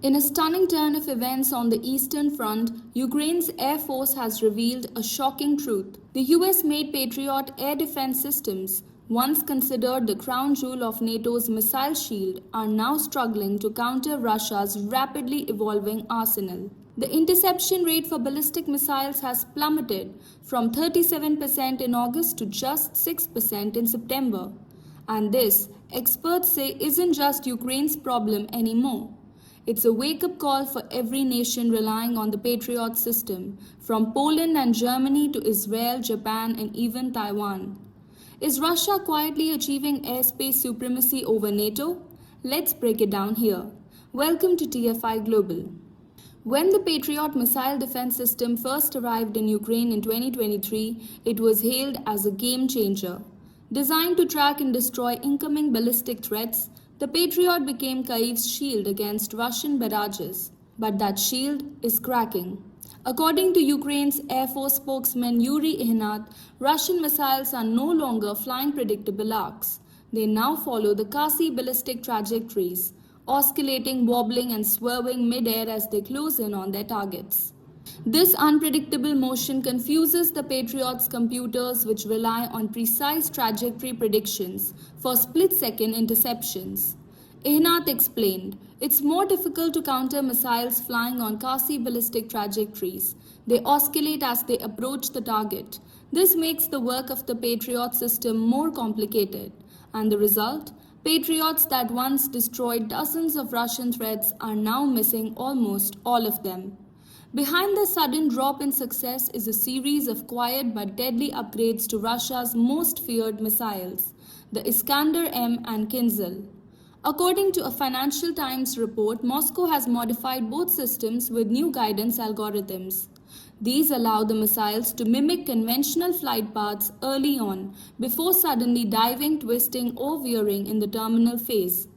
In a stunning turn of events on the Eastern Front, Ukraine's Air Force has revealed a shocking truth. The US-made Patriot air defense systems, once considered the crown jewel of NATO's missile shield, are now struggling to counter Russia's rapidly evolving arsenal. The interception rate for ballistic missiles has plummeted from 37% in August to just 6% in September. And this, experts say, isn't just Ukraine's problem anymore. It's a wake-up call for every nation relying on the Patriot system, from Poland and Germany to Israel, Japan, and even Taiwan. Is Russia quietly achieving airspace supremacy over NATO? Let's break it down here. Welcome to TFI Global. When the Patriot missile defense system first arrived in Ukraine in 2023, it was hailed as a game changer. Designed to track and destroy incoming ballistic threats, the Patriot became Kyiv's shield against Russian barrages. But that shield is cracking. According to Ukraine's Air Force spokesman Yuri Ihnat, Russian missiles are no longer flying predictable arcs. They now follow the Kasi ballistic trajectories, oscillating, wobbling, and swerving mid-air as they close in on their targets. This unpredictable motion confuses the Patriot's computers, which rely on precise trajectory predictions for split-second interceptions. Ihnat explained, it's more difficult to counter missiles flying on Kasi ballistic trajectories. They oscillate as they approach the target. This makes the work of the Patriot system more complicated. And the result? Patriots that once destroyed dozens of Russian threats are now missing almost all of them. Behind the sudden drop in success is a series of quiet but deadly upgrades to Russia's most feared missiles, the Iskander-M and Kinzhal. According to a Financial Times report, Moscow has modified both systems with new guidance algorithms. These allow the missiles to mimic conventional flight paths early on, before suddenly diving, twisting, or veering in the terminal phase.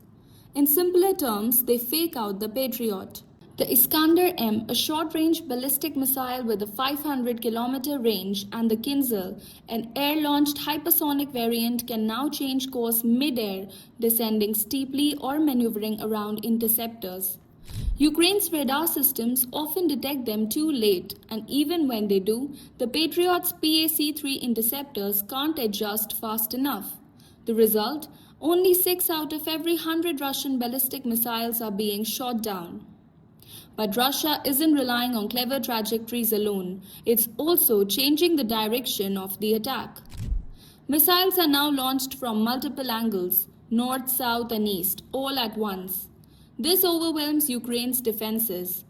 In simpler terms, they fake out the Patriot. The Iskander-M, a short-range ballistic missile with a 500-kilometer range, and the Kinzhal, an air-launched hypersonic variant, can now change course mid-air, descending steeply or maneuvering around interceptors. Ukraine's radar systems often detect them too late, and even when they do, the Patriot's PAC-3 interceptors can't adjust fast enough. The result? Only 6 out of every 100 Russian ballistic missiles are being shot down. But Russia isn't relying on clever trajectories alone. It's also changing the direction of the attack. Missiles are now launched from multiple angles, north, south, and east, all at once. This overwhelms Ukraine's defenses.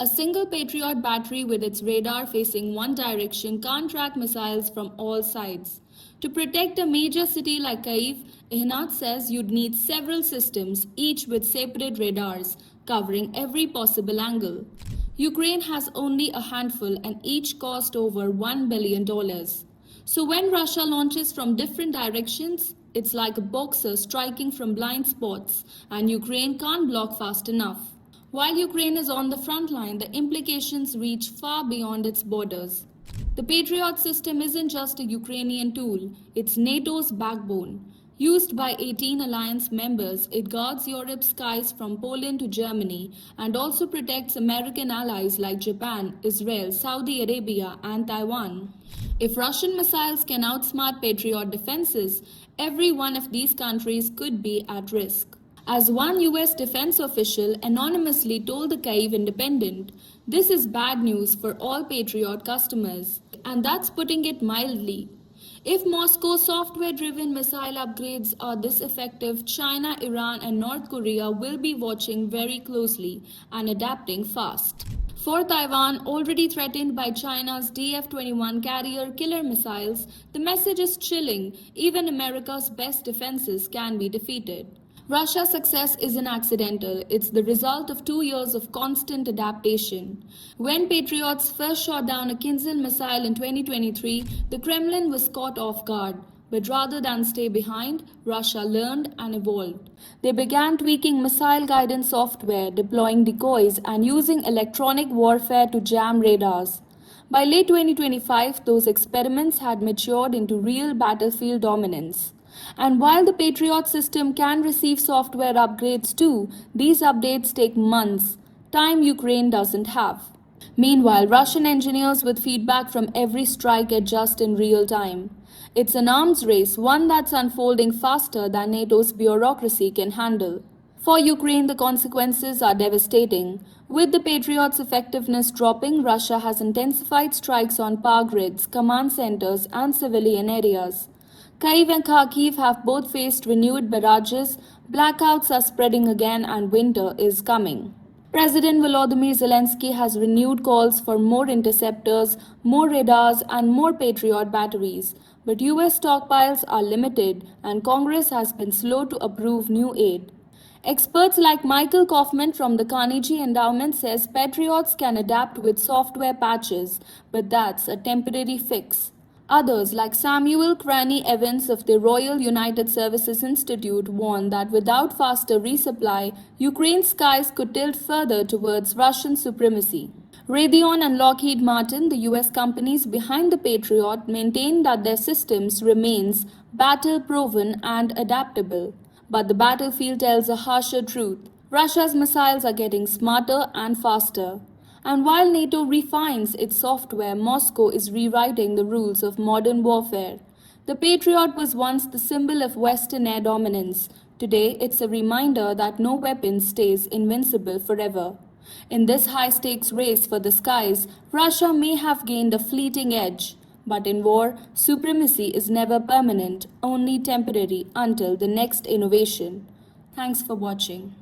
A single Patriot battery with its radar facing one direction can't track missiles from all sides. To protect a major city like Kyiv, Ihnat says you'd need several systems, each with separate radars, covering every possible angle. Ukraine has only a handful and each cost over $1 billion. So when Russia launches from different directions, it's like a boxer striking from blind spots, and Ukraine can't block fast enough. While Ukraine is on the front line, the implications reach far beyond its borders. The Patriot system isn't just a Ukrainian tool, it's NATO's backbone. Used by 18 alliance members, it guards Europe's skies from Poland to Germany and also protects American allies like Japan, Israel, Saudi Arabia, and Taiwan. If Russian missiles can outsmart Patriot defenses, every one of these countries could be at risk. As one US defense official anonymously told the Kyiv Independent, this is bad news for all Patriot customers, and that's putting it mildly. If Moscow's software-driven missile upgrades are this effective, China, Iran, and North Korea will be watching very closely and adapting fast. For Taiwan, already threatened by China's DF-21 carrier killer missiles, the message is chilling. Even America's best defenses can be defeated. Russia's success isn't accidental. It's the result of 2 years of constant adaptation. When Patriots first shot down a Kinzhal missile in 2023, the Kremlin was caught off guard. But rather than stay behind, Russia learned and evolved. They began tweaking missile guidance software, deploying decoys, and using electronic warfare to jam radars. By late 2025, those experiments had matured into real battlefield dominance. And while the Patriot system can receive software upgrades too, these updates take months. time Ukraine doesn't have. Meanwhile, Russian engineers with feedback from every strike adjust in real time. It's an arms race, one that's unfolding faster than NATO's bureaucracy can handle. For Ukraine, the consequences are devastating. With the Patriots' effectiveness dropping, Russia has intensified strikes on power grids, command centers, and civilian areas. Kyiv and Kharkiv have both faced renewed barrages, blackouts are spreading again, and winter is coming. President Volodymyr Zelensky has renewed calls for more interceptors, more radars, and more Patriot batteries. But US stockpiles are limited, and Congress has been slow to approve new aid. Experts like Michael Kaufman from the Carnegie Endowment says Patriots can adapt with software patches, but that's a temporary fix. Others, like Samuel Cranney Evans of the Royal United Services Institute, warn that without faster resupply, Ukraine's skies could tilt further towards Russian supremacy. Raytheon and Lockheed Martin, the US companies behind the Patriot, maintain that their systems remains battle-proven and adaptable. But the battlefield tells a harsher truth. Russia's missiles are getting smarter and faster. And while NATO refines its software, Moscow is rewriting the rules of modern warfare. The Patriot was once the symbol of Western air dominance. Today, it's a reminder that no weapon stays invincible forever. In this high-stakes race for the skies, Russia may have gained a fleeting edge. But in war, supremacy is never permanent, only temporary until the next innovation. Thanks for watching.